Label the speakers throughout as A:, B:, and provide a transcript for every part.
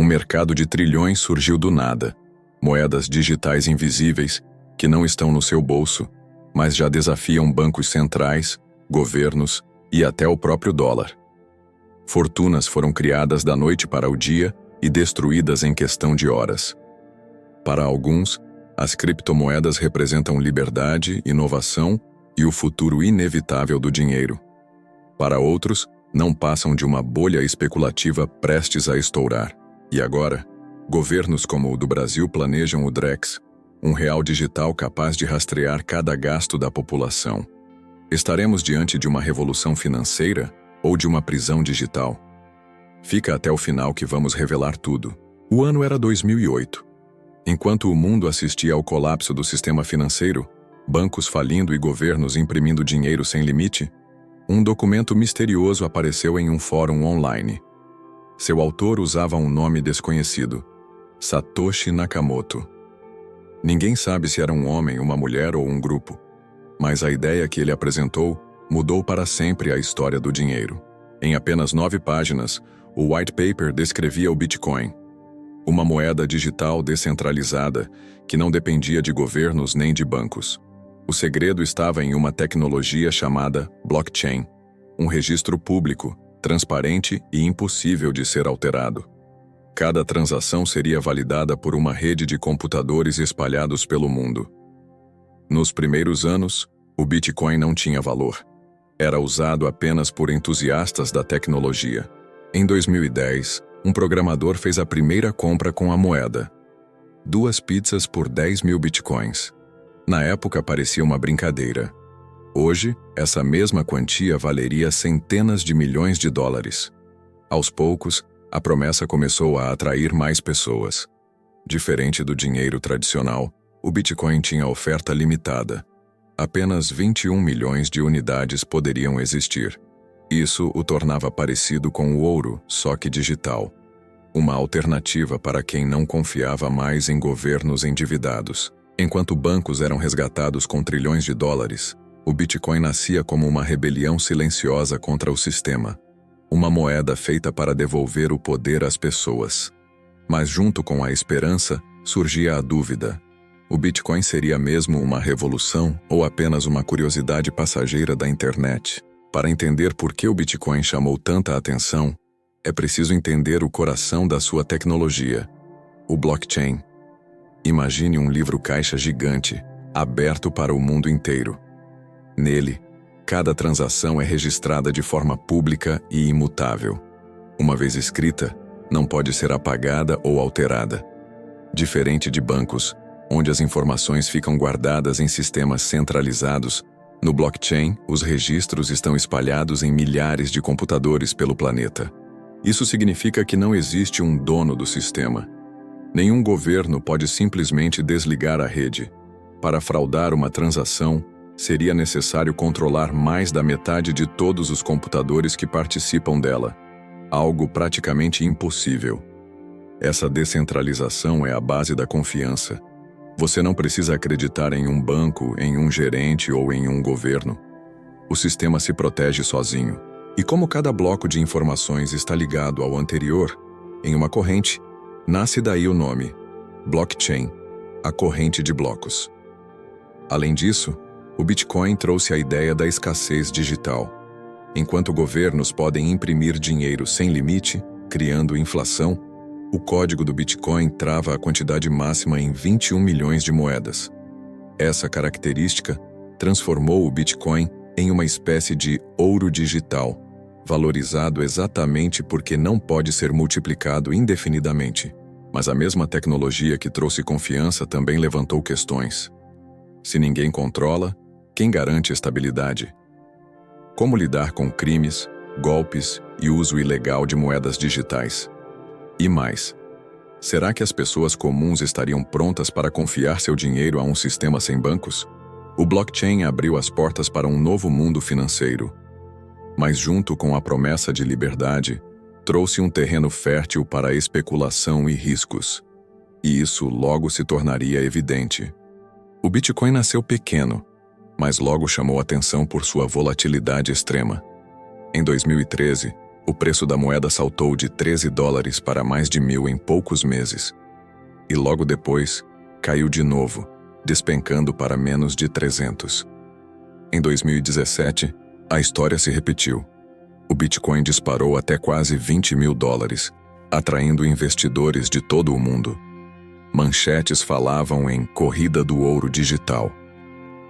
A: mercado de trilhões surgiu do nada. Moedas digitais invisíveis que não estão no seu bolso, mas já desafiam bancos centrais, governos e até o próprio dólar. Fortunas foram criadas da noite para o dia e destruídas em questão de horas. Para alguns, as criptomoedas representam liberdade, inovação e o futuro inevitável do dinheiro. Para outros, não passam de uma bolha especulativa prestes a estourar. E agora, governos como o do Brasil planejam o Drex, um real digital capaz de rastrear cada gasto da população. Estaremos diante de uma revolução financeira ou de uma prisão digital? Fica até o final que vamos revelar tudo. O ano era 2008. Enquanto o mundo assistia ao colapso do sistema financeiro, bancos falindo e governos imprimindo dinheiro sem limite, um documento misterioso apareceu em um fórum online. Seu autor usava um nome desconhecido: Satoshi Nakamoto. Ninguém sabe se era um homem, uma mulher ou um grupo, mas a ideia que ele apresentou mudou para sempre a história do dinheiro. Em apenas 9 páginas, o white paper descrevia o Bitcoin, uma moeda digital descentralizada que não dependia de governos nem de bancos. O segredo estava em uma tecnologia chamada blockchain, um registro público, transparente e impossível de ser alterado. Cada transação seria validada por uma rede de computadores espalhados pelo mundo. Nos primeiros anos, o Bitcoin não tinha valor. Era usado apenas por entusiastas da tecnologia. Em 2010, um programador fez a primeira compra com a moeda: 2 pizzas por 10 mil bitcoins. Na época parecia uma brincadeira. Hoje, essa mesma quantia valeria centenas de milhões de dólares. Aos poucos, a promessa começou a atrair mais pessoas. Diferente do dinheiro tradicional, o Bitcoin tinha oferta limitada. Apenas 21 milhões de unidades poderiam existir. Isso o tornava parecido com o ouro, só que digital. Uma alternativa para quem não confiava mais em governos endividados. Enquanto bancos eram resgatados com trilhões de dólares, o Bitcoin nascia como uma rebelião silenciosa contra o sistema. Uma moeda feita para devolver o poder às pessoas. Mas junto com a esperança, surgia a dúvida. O Bitcoin seria mesmo uma revolução ou apenas uma curiosidade passageira da internet? Para entender por que o Bitcoin chamou tanta atenção, é preciso entender o coração da sua tecnologia: o blockchain. Imagine um livro-caixa gigante, aberto para o mundo inteiro. Nele, cada transação é registrada de forma pública e imutável. Uma vez escrita, não pode ser apagada ou alterada. Diferente de bancos, onde as informações ficam guardadas em sistemas centralizados, no blockchain, os registros estão espalhados em milhares de computadores pelo planeta. Isso significa que não existe um dono do sistema. Nenhum governo pode simplesmente desligar a rede. Para fraudar uma transação, seria necessário controlar mais da metade de todos os computadores que participam dela. Algo praticamente impossível. Essa descentralização é a base da confiança. Você não precisa acreditar em um banco, em um gerente ou em um governo. O sistema se protege sozinho. E como cada bloco de informações está ligado ao anterior, em uma corrente, nasce daí o nome: blockchain, a corrente de blocos. Além disso, o Bitcoin trouxe a ideia da escassez digital. Enquanto governos podem imprimir dinheiro sem limite, criando inflação, o código do Bitcoin trava a quantidade máxima em 21 milhões de moedas. Essa característica transformou o Bitcoin em uma espécie de ouro digital, valorizado exatamente porque não pode ser multiplicado indefinidamente. Mas a mesma tecnologia que trouxe confiança também levantou questões. Se ninguém controla, quem garante estabilidade? Como lidar com crimes, golpes e uso ilegal de moedas digitais? E mais, será que as pessoas comuns estariam prontas para confiar seu dinheiro a um sistema sem bancos? O blockchain abriu as portas para um novo mundo financeiro. Mas junto com a promessa de liberdade, trouxe um terreno fértil para especulação e riscos. E isso logo se tornaria evidente. O Bitcoin nasceu pequeno, mas logo chamou atenção por sua volatilidade extrema. Em 2013, O preço da moeda saltou de $13 para mais de 1.000 em poucos meses. E logo depois, caiu de novo, despencando para menos de 300. Em 2017, a história se repetiu. O Bitcoin disparou até quase $20 mil, atraindo investidores de todo o mundo. Manchetes falavam em corrida do ouro digital.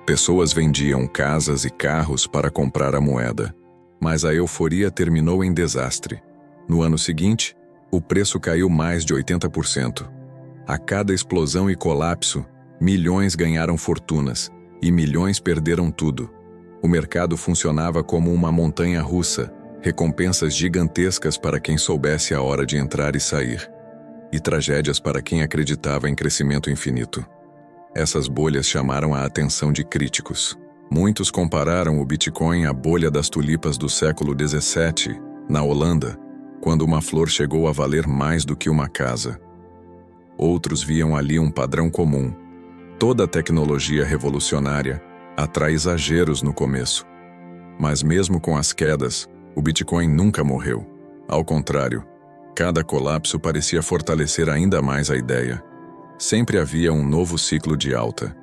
A: Pessoas vendiam casas e carros para comprar a moeda. Mas a euforia terminou em desastre. No ano seguinte, o preço caiu mais de 80%. A cada explosão e colapso, milhões ganharam fortunas e milhões perderam tudo. O mercado funcionava como uma montanha russa, recompensas gigantescas para quem soubesse a hora de entrar e sair, e tragédias para quem acreditava em crescimento infinito. Essas bolhas chamaram a atenção de críticos. Muitos compararam o Bitcoin à bolha das tulipas do século XVII, na Holanda, quando uma flor chegou a valer mais do que uma casa. Outros viam ali um padrão comum. Toda tecnologia revolucionária atrai exageros no começo. Mas mesmo com as quedas, o Bitcoin nunca morreu. Ao contrário, cada colapso parecia fortalecer ainda mais a ideia. Sempre havia um novo ciclo de alta,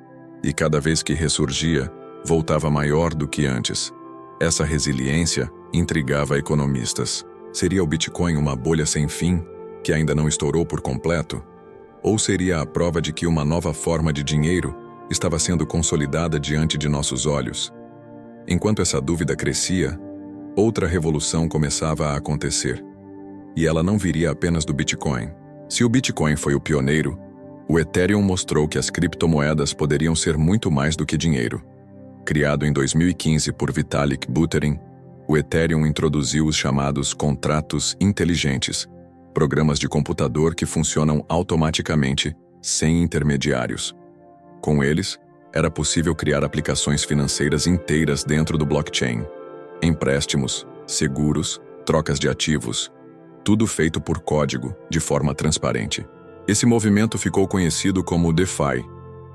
A: e cada vez que ressurgia, voltava maior do que antes. Essa resiliência intrigava economistas. Seria o Bitcoin uma bolha sem fim, que ainda não estourou por completo? Ou seria a prova de que uma nova forma de dinheiro estava sendo consolidada diante de nossos olhos? Enquanto essa dúvida crescia, outra revolução começava a acontecer. E ela não viria apenas do Bitcoin. Se o Bitcoin foi o pioneiro, o Ethereum mostrou que as criptomoedas poderiam ser muito mais do que dinheiro. Criado em 2015 por Vitalik Buterin, o Ethereum introduziu os chamados contratos inteligentes, programas de computador que funcionam automaticamente, sem intermediários. Com eles, era possível criar aplicações financeiras inteiras dentro do blockchain. Empréstimos, seguros, trocas de ativos, tudo feito por código, de forma transparente. Esse movimento ficou conhecido como DeFi,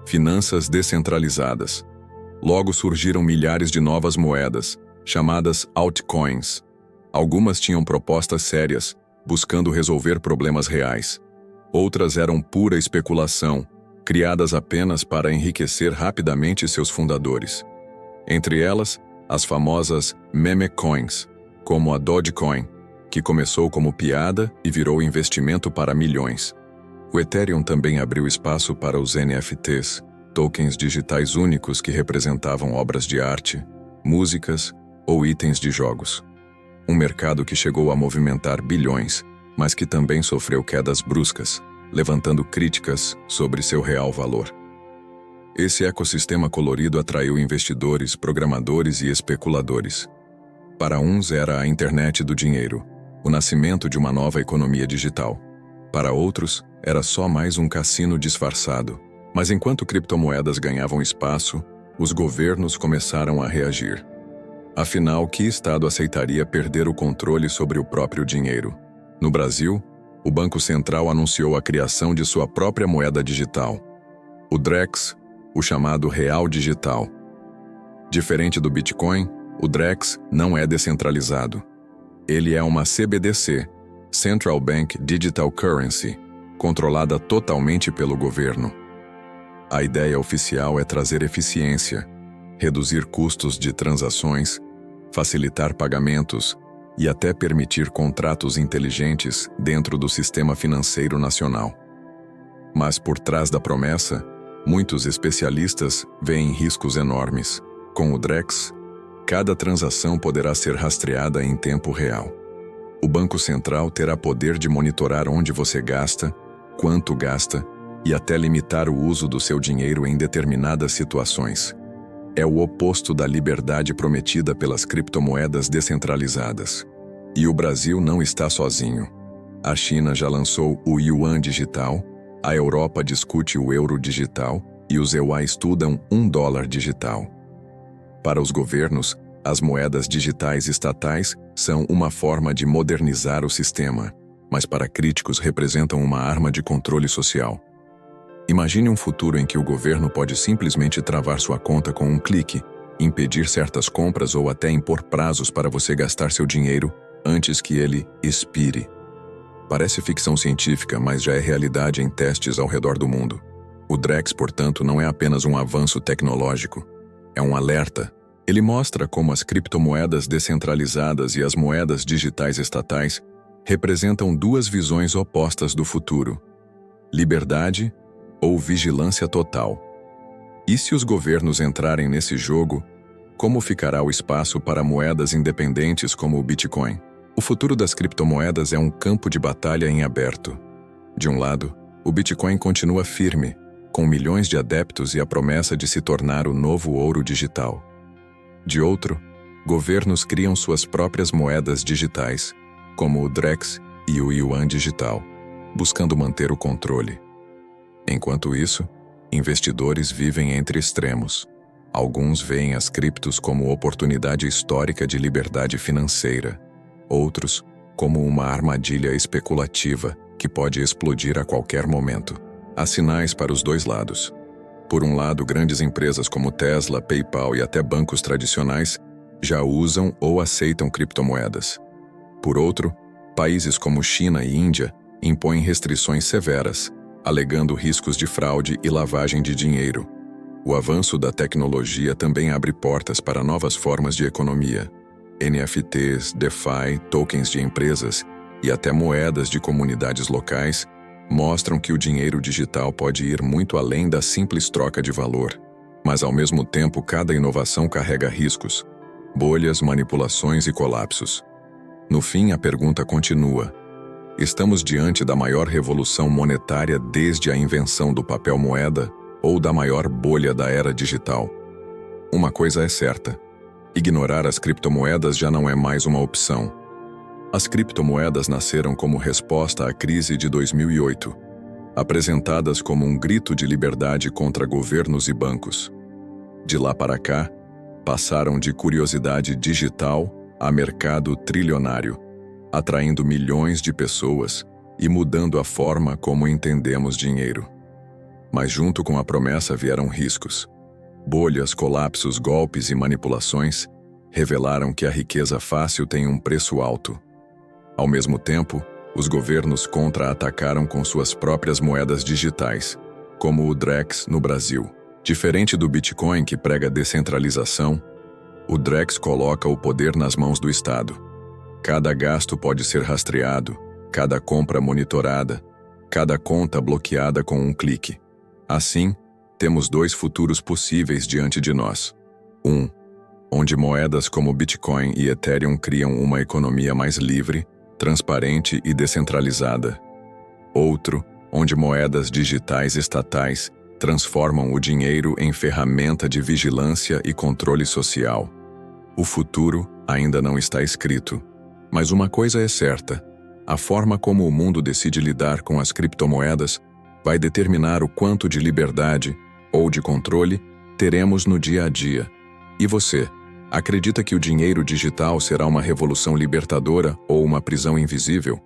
A: finanças descentralizadas. Logo surgiram milhares de novas moedas, chamadas altcoins. Algumas tinham propostas sérias, buscando resolver problemas reais. Outras eram pura especulação, criadas apenas para enriquecer rapidamente seus fundadores. Entre elas, as famosas meme coins, como a Dogecoin, que começou como piada e virou investimento para milhões. O Ethereum também abriu espaço para os NFTs, tokens digitais únicos que representavam obras de arte, músicas ou itens de jogos. Um mercado que chegou a movimentar bilhões, mas que também sofreu quedas bruscas, levantando críticas sobre seu real valor. Esse ecossistema colorido atraiu investidores, programadores e especuladores. Para uns era a internet do dinheiro, o nascimento de uma nova economia digital. Para outros, era só mais um cassino disfarçado. Mas enquanto criptomoedas ganhavam espaço, os governos começaram a reagir. Afinal, que Estado aceitaria perder o controle sobre o próprio dinheiro? No Brasil, o Banco Central anunciou a criação de sua própria moeda digital, o Drex, o chamado Real Digital. Diferente do Bitcoin, o Drex não é descentralizado. Ele é uma CBDC, Central Bank Digital Currency, controlada totalmente pelo governo. A ideia oficial é trazer eficiência, reduzir custos de transações, facilitar pagamentos e até permitir contratos inteligentes dentro do sistema financeiro nacional. Mas por trás da promessa, muitos especialistas veem riscos enormes. Com o Drex, cada transação poderá ser rastreada em tempo real. O Banco Central terá poder de monitorar onde você gasta, quanto gasta e até limitar o uso do seu dinheiro em determinadas situações. É o oposto da liberdade prometida pelas criptomoedas descentralizadas. E o Brasil não está sozinho. A China já lançou o Yuan digital, a Europa discute o euro digital e os EUA estudam $1 digital. Para os governos, as moedas digitais estatais são uma forma de modernizar o sistema, mas para críticos representam uma arma de controle social. Imagine um futuro em que o governo pode simplesmente travar sua conta com um clique, impedir certas compras ou até impor prazos para você gastar seu dinheiro, antes que ele expire. Parece ficção científica, mas já é realidade em testes ao redor do mundo. O Drex, portanto, não é apenas um avanço tecnológico, é um alerta. Ele mostra como as criptomoedas descentralizadas e as moedas digitais estatais representam duas visões opostas do futuro: liberdade ou vigilância total. E se os governos entrarem nesse jogo, como ficará o espaço para moedas independentes como o Bitcoin? O futuro das criptomoedas é um campo de batalha em aberto. De um lado, o Bitcoin continua firme, com milhões de adeptos e a promessa de se tornar o novo ouro digital. De outro, governos criam suas próprias moedas digitais, como o Drex e o Yuan digital, buscando manter o controle. Enquanto isso, investidores vivem entre extremos. Alguns veem as criptos como oportunidade histórica de liberdade financeira, outros como uma armadilha especulativa que pode explodir a qualquer momento. Há sinais para os dois lados. Por um lado, grandes empresas como Tesla, PayPal e até bancos tradicionais já usam ou aceitam criptomoedas. Por outro, países como China e Índia impõem restrições severas, alegando riscos de fraude e lavagem de dinheiro. O avanço da tecnologia também abre portas para novas formas de economia. NFTs, DeFi, tokens de empresas e até moedas de comunidades locais mostram que o dinheiro digital pode ir muito além da simples troca de valor. Mas, ao mesmo tempo, cada inovação carrega riscos, bolhas, manipulações e colapsos. No fim, a pergunta continua: estamos diante da maior revolução monetária desde a invenção do papel moeda ou da maior bolha da era digital? Uma coisa é certa: ignorar as criptomoedas já não é mais uma opção. As criptomoedas nasceram como resposta à crise de 2008, apresentadas como um grito de liberdade contra governos e bancos. De lá para cá, passaram de curiosidade digital a mercado trilionário, atraindo milhões de pessoas e mudando a forma como entendemos dinheiro. Mas junto com a promessa vieram riscos. Bolhas, colapsos, golpes e manipulações revelaram que a riqueza fácil tem um preço alto. Ao mesmo tempo, os governos contra-atacaram com suas próprias moedas digitais, como o Drex no Brasil. Diferente do Bitcoin, que prega descentralização, o Drex coloca o poder nas mãos do Estado. Cada gasto pode ser rastreado, cada compra monitorada, cada conta bloqueada com um clique. Assim, temos dois futuros possíveis diante de nós. Um, onde moedas como Bitcoin e Ethereum criam uma economia mais livre, transparente e descentralizada. Outro, onde moedas digitais estatais transformam o dinheiro em ferramenta de vigilância e controle social. O futuro ainda não está escrito, mas uma coisa é certa: a forma como o mundo decide lidar com as criptomoedas vai determinar o quanto de liberdade ou de controle teremos no dia a dia. E você, acredita que o dinheiro digital será uma revolução libertadora ou uma prisão invisível?